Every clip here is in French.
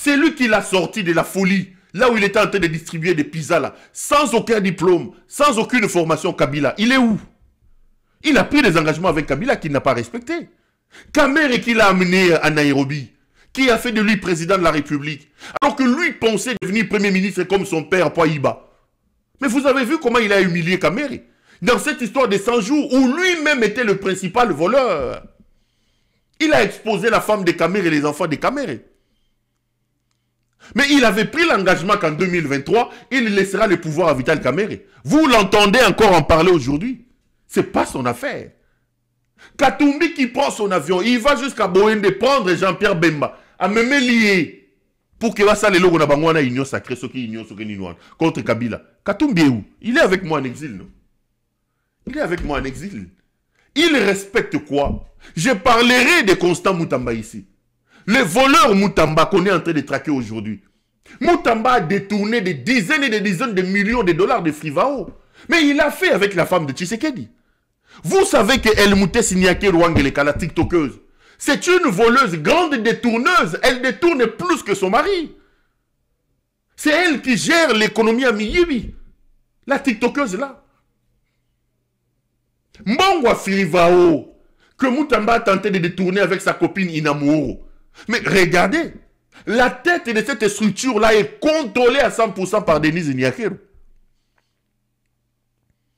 C'est lui qui l'a sorti de la folie. Là où il était en train de distribuer des pizzas là. Sans aucun diplôme. Sans aucune formation Kabila. Il est où? Il a pris des engagements avec Kabila qu'il n'a pas respecté. Kamere qui l'a amené à Nairobi. Qui a fait de lui président de la République. Alors que lui pensait devenir premier ministre comme son père Poiba. Mais vous avez vu comment il a humilié Kamere. Dans cette histoire des 100 jours où lui-même était le principal voleur. Il a exposé la femme de Kamere et les enfants de Kamere. Mais il avait pris l'engagement qu'en 2023, il laissera le pouvoir à Vital Kamere. Vous l'entendez encore en parler aujourd'hui. Ce n'est pas son affaire. Katumbi qui prend son avion, il va jusqu'à Boende prendre Jean-Pierre Bemba, à me lier pour qu'il va saler le Gonabangwana union sacrée, ce qui union contre Kabila. Katumbi est où? Il est avec moi en exil, non? Il est avec moi en exil. Il respecte quoi? Je parlerai de Constant Moutamba ici. Le voleur Moutamba qu'on est en train de traquer aujourd'hui. Moutamba a détourné des dizaines et des dizaines de millions de dollars de Frivao. Mais il a fait avec la femme de Tshisekedi. Vous savez que El Mouté Signake Rwangeleka, la tiktokeuse, c'est une voleuse, grande détourneuse. Elle détourne plus que son mari. C'est elle qui gère l'économie à Miyibi. La tiktokeuse là. Mbongwa Frivao, que Moutamba a tenté de détourner avec sa copine Inamuro. Mais regardez, la tête de cette structure-là est contrôlée à 100% par Denise Nyakero.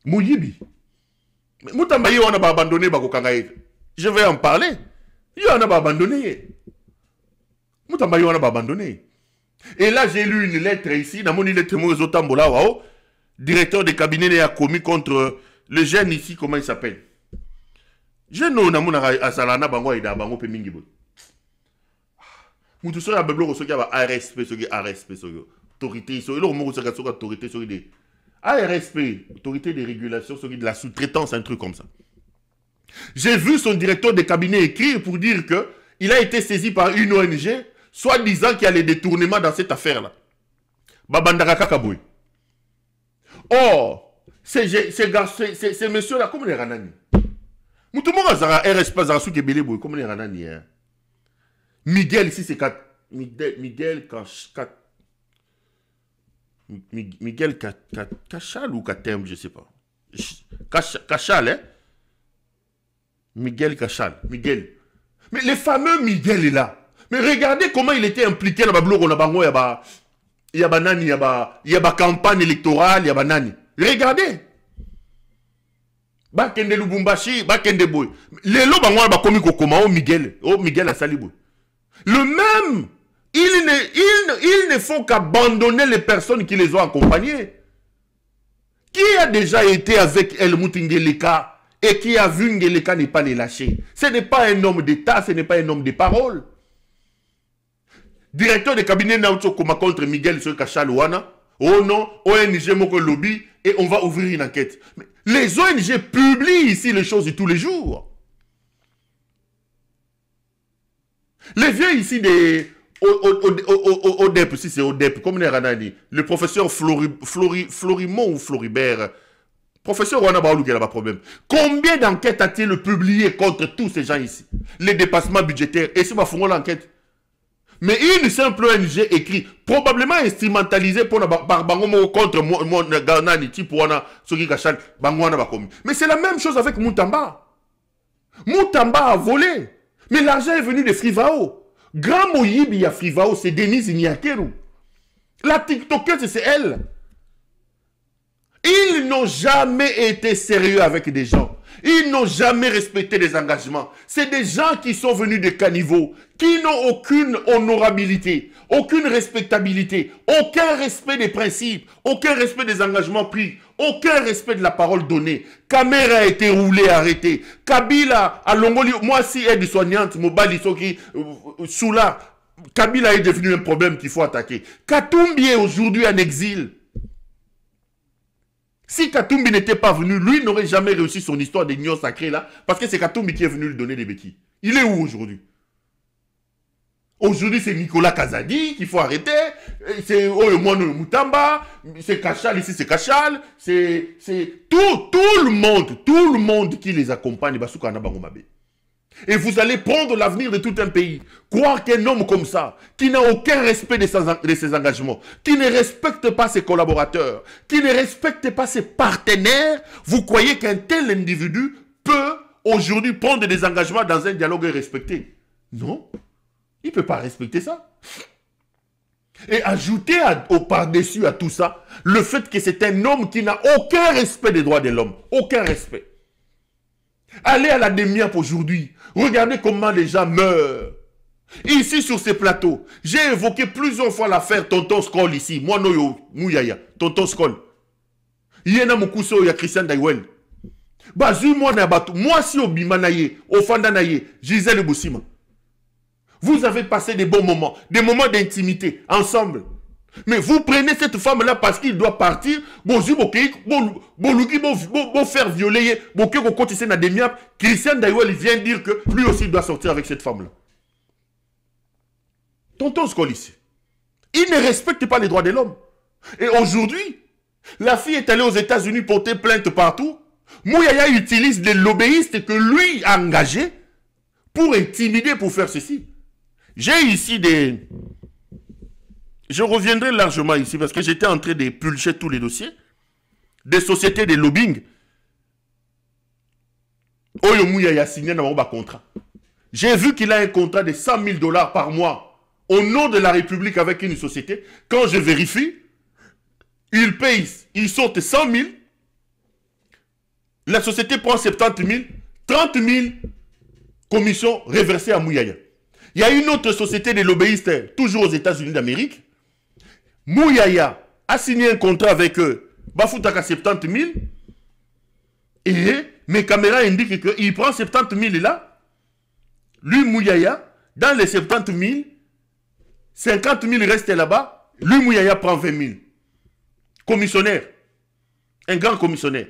Mouyibi. Moutamba, on a abandonné Bakokangaï. Je vais en parler. On a abandonné. Moutamba, on a abandonné. Et là, j'ai lu une lettre ici, dans mon lettre Mozotambola, directeur de cabinet a commis contre le jeune ici, comment il s'appelle? Jeune, on a Asalana Bango et Bango Pemingibo. Moutou soya beblo soki aba ARSP soki ARSP soki autorité soki lo mo soki autorité soki de ARSP autorité de régulation soki de la sous-traitance, un truc comme ça. J'ai vu son directeur de cabinet écrire pour dire que il a été saisi par une ONG soi-disant qu'il y a les détournements dans cette affaire là. Babandaka Kakaboy. Or ces messieurs là comment les ranani. Moutou mo zara RSP za souki belé boy comment les ranani hein. Miguel, ici c'est Miguel Cachal ou Katem, je ne sais pas. Cachal, hein? Miguel Cachal. Miguel. Mais le fameux Miguel est là. Mais regardez comment il était impliqué dans la bloc. Il y a banani, il y a campagne électorale, il y a banani. Regardez. Bakende Lubumbashi, Bakende Boy. Les lots bango ba komi ko koma o Miguel. Oh Miguel a salibo. Le même, ils ne font qu'abandonner les personnes qui les ont accompagnés. Qui a déjà été avec El Moutingeleka et qui a vu Ngeleka ne pas les lâcher? Ce n'est pas un homme d'État, ce n'est pas un homme de parole. Directeur de cabinet Naoto Koma contre Miguel Sokachalouana. Oh non, ONG Moko Lobby et on va ouvrir une enquête. Mais les ONG publient ici les choses de tous les jours. Les vieux ici des ODEP, si c'est ODEP, comme le professeur Florimont ou Floribert, professeur Wana Baoulou qui a pas problème. Combien d'enquêtes a-t-il publié contre tous ces gens ici? Les dépassements budgétaires. Et si on va l'enquête. Mais une simple ONG écrit, probablement instrumentalisée pour Bangomo contre Ganani, pour Wana, Soki Kachal, Bangwana Bakomi. Mais c'est la même chose avec Moutamba. Moutamba a volé. Mais l'argent est venu de Frivao. Grand Moyibi à Frivao, c'est Denise Nyakeru. La TikTokeuse, c'est elle. Ils n'ont jamais été sérieux avec des gens. Ils n'ont jamais respecté des engagements. C'est des gens qui sont venus de caniveau, qui n'ont aucune honorabilité, aucune respectabilité, aucun respect des principes, aucun respect des engagements pris, aucun respect de la parole donnée. Kamere a été roulé, arrêté. Kabila a Longoli, moi si aide-soignante, Mobali Soki, Soula, Kabila est devenu un problème qu'il faut attaquer. Katumbi est aujourd'hui en exil. Si Katumbi n'était pas venu, lui n'aurait jamais réussi son histoire d'union sacrée là, parce que c'est Katumbi qui est venu lui donner des béquilles. Il est où aujourd'hui? Aujourd'hui, c'est Nicolas Kazadi qu'il faut arrêter. C'est Oyomono Moutamba. C'est Kachal, ici c'est Kachal. C'est tout le monde qui les accompagne. Et vous allez prendre l'avenir de tout un pays. Croire qu'un homme comme ça, qui n'a aucun respect de ses engagements, qui ne respecte pas ses collaborateurs, qui ne respecte pas ses partenaires, vous croyez qu'un tel individu peut aujourd'hui prendre des engagements dans un dialogue respecté? Non, il ne peut pas respecter ça. Et ajouter au par-dessus à tout ça, le fait que c'est un homme qui n'a aucun respect des droits de l'homme. Aucun respect. Allez à la DEMIAP aujourd'hui. Regardez comment les gens meurent. Ici, sur ces plateaux, j'ai évoqué plusieurs fois l'affaire Tonton Skoll ici. Moi, Noyo Mouyaya. Tonton Skoll. Yena Moukouso, ya Christian Daiwel. Bazu, moi, Nabatou. Moi, si au Bimanaye, au Fandanaye, Gisèle Boussima. Vous avez passé des bons moments, des moments d'intimité, ensemble. Mais vous prenez cette femme-là parce qu'il doit partir, bon faire violer, Christian Daiwel vient dire que lui aussi doit sortir avec cette femme-là. Tonton Skoll ici, il ne respecte pas les droits de l'homme. Et aujourd'hui, la fille est allée aux États-Unis porter plainte partout. Mouyaya utilise des lobbyistes que lui a engagés pour intimider, pour faire ceci. J'ai ici des... Je reviendrai largement ici parce que j'étais en train de pulcher tous les dossiers des sociétés de lobbying. Oyo Mouyaya a signé dans mon contrat. J'ai vu qu'il a un contrat de 100 000 $ par mois au nom de la République avec une société. Quand je vérifie, il paye, il sortent 100 000. La société prend 70 000, 30 000 commissions reversées à Mouyaya. Il y a une autre société de lobbyistes, toujours aux États-Unis d'Amérique. Mouyaya a signé un contrat avec eux, Bafoutaka 70 000. Et mes caméras indiquent qu'il prend 70 000 là. Lui, Mouyaya, dans les 70 000, 50 000 restent là-bas. Lui, Mouyaya, prend 20 000. Commissionnaire. Un grand commissionnaire.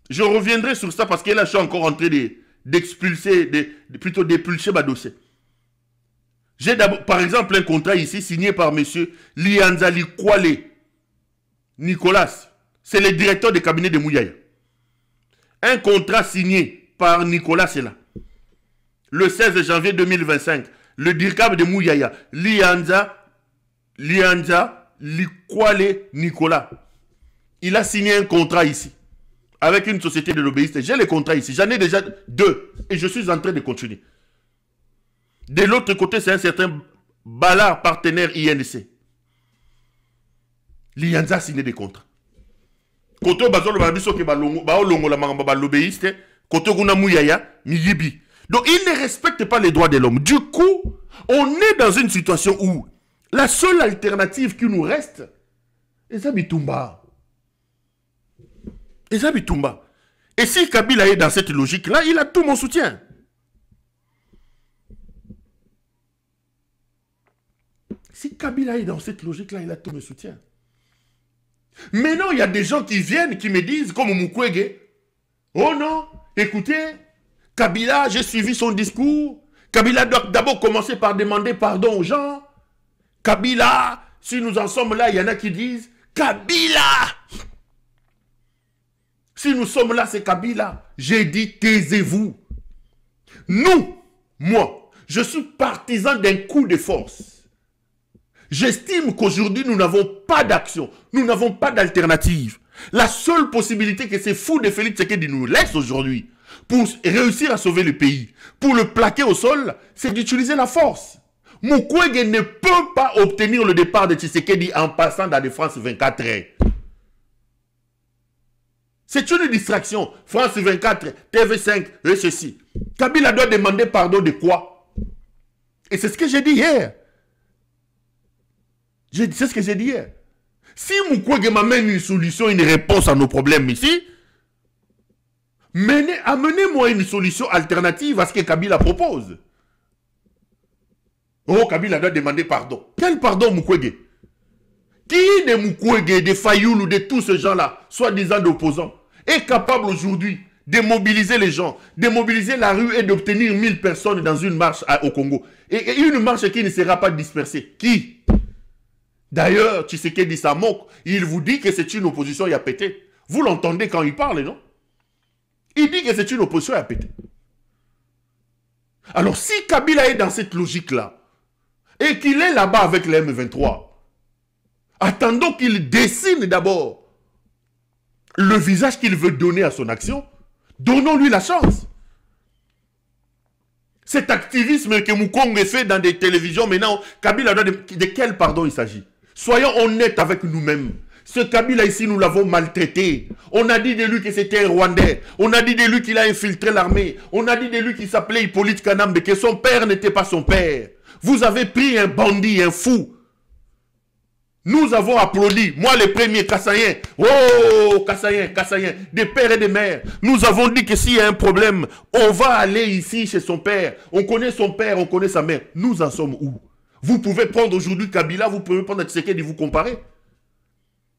Je reviendrai sur ça parce que là, je suis encore en train d'expulser, plutôt d'épulcher ma dossier. J'ai d'abord, par exemple, un contrat ici signé par M. Lianzali Kwale Nicolas. C'est le directeur de cabinet de Mouyaya. Un contrat signé par Nicolas, c'est là. Le 16 janvier 2025, le DIRCAB de Mouyaya, Lianza Likwale Nicolas. Il a signé un contrat ici. Avec une société de lobbyistes. J'ai les contrats ici. J'en ai déjà 2. Et je suis en train de continuer. De l'autre côté, c'est un certain Ballard, partenaire INC. L'IANZA a signé des contrats. Côté Bazol Babiso qui balongo la mangamba lobbyiste. Côté Guna Mouyaya, Miyibi. Donc, il ne respecte pas les droits de l'homme. Du coup, on est dans une situation où la seule alternative qui nous reste, c'est Zabitumba. Et si Kabila est dans cette logique-là, il a tout mon soutien. Si Kabila est dans cette logique-là, il a tout mon soutien. Maintenant, il y a des gens qui viennent, qui me disent, comme Mukwege, oh non, écoutez, Kabila, j'ai suivi son discours. Kabila doit d'abord commencer par demander pardon aux gens. Kabila, si nous en sommes là, il y en a qui disent, Kabila! Si nous sommes là, c'est Kabila. J'ai dit, taisez-vous. Nous, moi, je suis partisan d'un coup de force. J'estime qu'aujourd'hui, nous n'avons pas d'action. Nous n'avons pas d'alternative. La seule possibilité que ces fous de Félix Tshisekedi nous laissent aujourd'hui pour réussir à sauver le pays, pour le plaquer au sol, c'est d'utiliser la force. Mukwege ne peut pas obtenir le départ de Tshisekedi en passant dans les France 24 heures. C'est une distraction. France 24, TV5, et ceci. Kabila doit demander pardon de quoi? Et c'est ce que j'ai dit hier. C'est ce que j'ai dit hier. Si Mukwege m'amène une solution, une réponse à nos problèmes ici, amenez-moi une solution alternative à ce que Kabila propose. Oh, Kabila doit demander pardon. Quel pardon, Mukwege? Qui de Mukwege, de Fayoulou, de tous ces gens-là, soi-disant d'opposants, est capable aujourd'hui de mobiliser les gens, de mobiliser la rue et d'obtenir 1000 personnes dans une marche au Congo? Et une marche qui ne sera pas dispersée. Qui? D'ailleurs, Tshisekedi ça moque. Il vous dit que c'est une opposition à péter. Vous l'entendez quand il parle, non? Il dit que c'est une opposition à péter. Alors si Kabila est dans cette logique-là, et qu'il est là-bas avec les M23, attendons qu'il dessine d'abord le visage qu'il veut donner à son action. Donnons-lui la chance. Cet activisme que Moukongue fait dans des télévisions, maintenant, Kabila, de quel pardon il s'agit? Soyons honnêtes avec nous-mêmes. Ce Kabila ici, nous l'avons maltraité. On a dit de lui que c'était un Rwandais. On a dit de lui qu'il a infiltré l'armée. On a dit de lui qu'il s'appelait Hippolyte Kanambe, que son père n'était pas son père. Vous avez pris un bandit, un fou. Nous avons applaudi, moi les premiers Kassaïens, oh Kassaïens, des pères et des mères. Nous avons dit que s'il y a un problème, on va aller ici chez son père. On connaît son père, on connaît sa mère. Nous en sommes où? Vous pouvez prendre aujourd'hui Kabila, vous pouvez prendre Tshisekedi et vous comparer.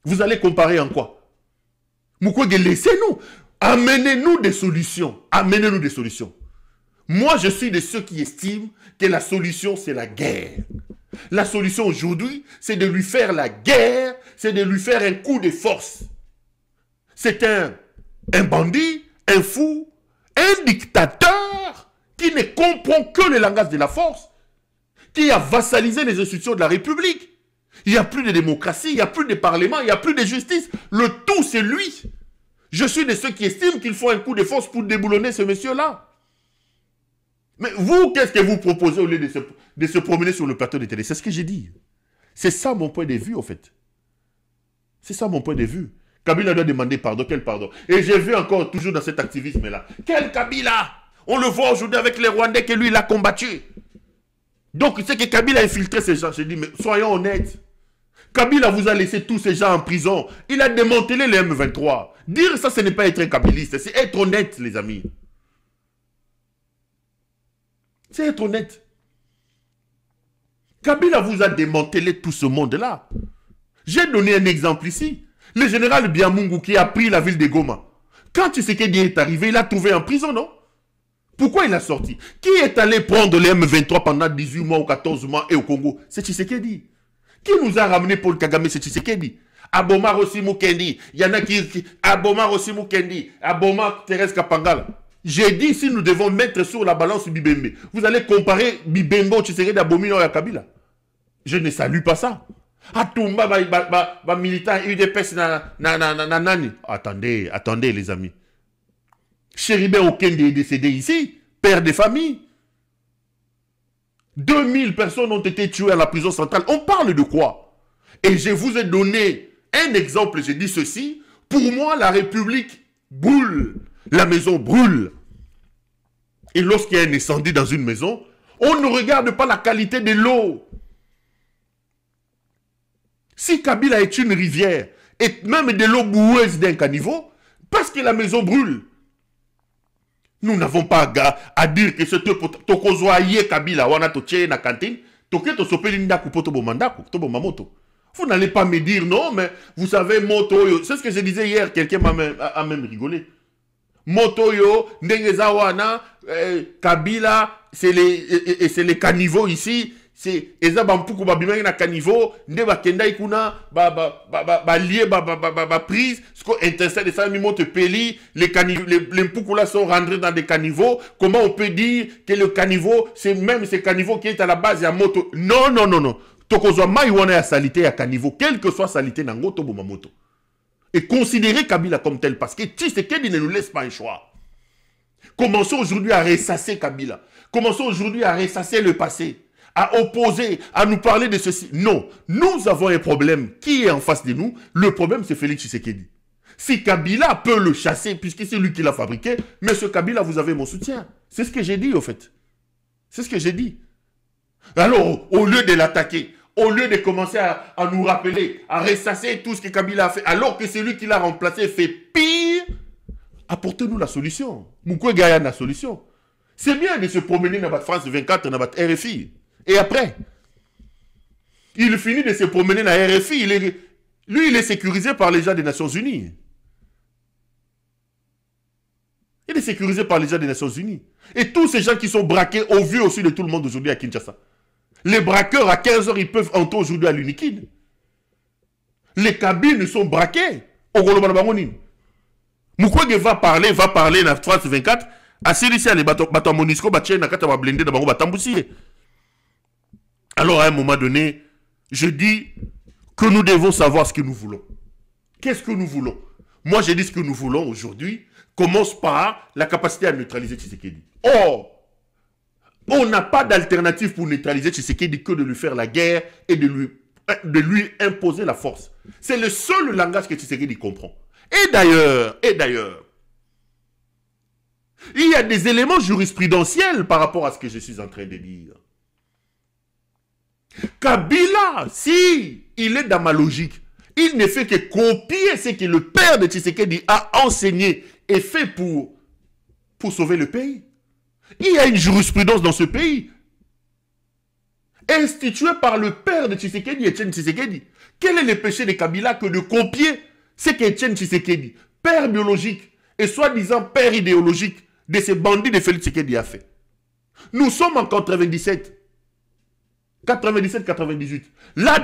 Vous allez comparer en quoi? Mukwege, laissez-nous. Amenez-nous des solutions. Amenez-nous des solutions. Moi, je suis de ceux qui estiment que la solution, c'est la guerre. La solution aujourd'hui, c'est de lui faire la guerre, c'est de lui faire un coup de force. C'est un bandit, un fou, un dictateur qui ne comprend que le langage de la force, qui a vassalisé les institutions de la République. Il n'y a plus de démocratie, il n'y a plus de parlement, il n'y a plus de justice. Le tout, c'est lui. Je suis de ceux qui estiment qu'il faut un coup de force pour déboulonner ce monsieur-là. Mais vous, qu'est-ce que vous proposez au lieu de se promener sur le plateau de télé? C'est ce que j'ai dit. C'est ça mon point de vue, en fait. C'est ça mon point de vue. Kabila doit demander pardon. Quel pardon? Et j'ai vu encore, toujours dans cet activisme-là, quel Kabila? On le voit aujourd'hui avec les Rwandais que lui, il a combattu. Donc, c'est que Kabila a infiltré ces gens. J'ai dit, mais soyons honnêtes. Kabila vous a laissé tous ces gens en prison. Il a démantelé les M23. Dire ça, ce n'est pas être un kabiliste. C'est être honnête, les amis. C'est être honnête. Kabila vous a démantelé tout ce monde-là. J'ai donné un exemple ici. Le général Biamungu qui a pris la ville de Goma. Quand Tshisekedi est arrivé, il a trouvé en prison, non? Pourquoi il a sorti? Qui est allé prendre les M23 pendant 18 mois ou 14 mois et au Congo? C'est Tshisekedi. Qui nous a ramené Paul Kagame? C'est Tshisekedi. Aboma Rossi Mukendi. Il y en a qui... Aboma Rossi Mukendi. Aboma Thérèse Kapangala. J'ai dit, si nous devons mettre sur la balance Bibembe, vous allez comparer Bibembe au Tshisekedi d'Abomino et à Kabila. Je ne salue pas ça. Atumba, militant UDPS nani. Attendez les amis. Chéribin Okende est décédé ici, père de famille. 2000 personnes ont été tuées à la prison centrale. On parle de quoi? Et je vous ai donné un exemple, j'ai dit ceci. Pour moi, la République brûle. La maison brûle. Et lorsqu'il y a un incendie dans une maison, on ne regarde pas la qualité de l'eau. Si Kabila est une rivière, et même de l'eau boueuse d'un caniveau, parce que la maison brûle, nous n'avons pas à dire que c'est Tokozoaye Kabila, wana toche na cantine, toke to sopeli ndaku poto bomandaku, to bomamoto. Vous n'allez pas me dire non, mais vous savez, moto, c'est ce que je disais hier, quelqu'un a même rigolé. Motoyo, Ndengezawana, Kabila, c'est les caniveaux ici, c'est Ezabampuku babimeng na caniveau, Ndeba Kendai kuna, lié, prise, ce qu'on intercède de ça, mimote peli, les mpoukou là sont rentrés dans des caniveaux. Comment on peut dire que le caniveau, c'est même ce caniveau qui est à la base, il y a moto. Non. Tokozwa maïwana ya salité ya caniveau, quelle que soit salité na ngoto bomamoto. Et considérer Kabila comme tel, parce que Tshisekedi ne nous laisse pas un choix. Commençons aujourd'hui à ressasser Kabila. Commençons aujourd'hui à ressasser le passé, à opposer, à nous parler de ceci. Non, nous avons un problème qui est en face de nous. Le problème, c'est Félix Tshisekedi. Si Kabila peut le chasser, puisque c'est lui qui l'a fabriqué, monsieur Kabila, vous avez mon soutien. C'est ce que j'ai dit, au fait. C'est ce que j'ai dit. Alors, au lieu de l'attaquer, au lieu de commencer à nous rappeler, à ressasser tout ce que Kabila a fait, alors que celui qui l'a remplacé fait pire, apportez-nous la solution. Mukwege gagne la solution. C'est bien de se promener dans votre France 24, dans votre RFI. Et après, il finit de se promener dans RFI. Lui, il est sécurisé par les gens des Nations Unies. Il est sécurisé par les gens des Nations Unies. Et tous ces gens qui sont braqués au vu aussi de tout le monde aujourd'hui à Kinshasa. Les braqueurs à 15 h, ils peuvent entrer aujourd'hui à l'Unikid. Les cabines sont braquées au Golobanabangoni. Mukwege va parler dans France 24 Asili si les bateaux Monisco, na kata ba blindé na bango batambusier. Alors à un moment donné, je dis que nous devons savoir ce que nous voulons. Qu'est-ce que nous voulons? Moi, je dis ce que nous voulons aujourd'hui commence par la capacité à neutraliser Tshisekedi. Or, on n'a pas d'alternative pour neutraliser Tshisekedi que de lui faire la guerre et de lui imposer la force. C'est le seul langage que Tshisekedi comprend. Et d'ailleurs, il y a des éléments jurisprudentiels par rapport à ce que je suis en train de dire. Kabila, si il est dans ma logique, il ne fait que copier ce que le père de Tshisekedi a enseigné et fait pour sauver le pays. Il y a une jurisprudence dans ce pays instituée par le père de Tshisekedi, Etienne Tshisekedi. Quel est le péché de Kabila que de copier ce qu'Etienne Tshisekedi, père biologique et soi-disant père idéologique de ces bandits de Félix Tshisekedi a fait? Nous sommes en 97, 98. Là,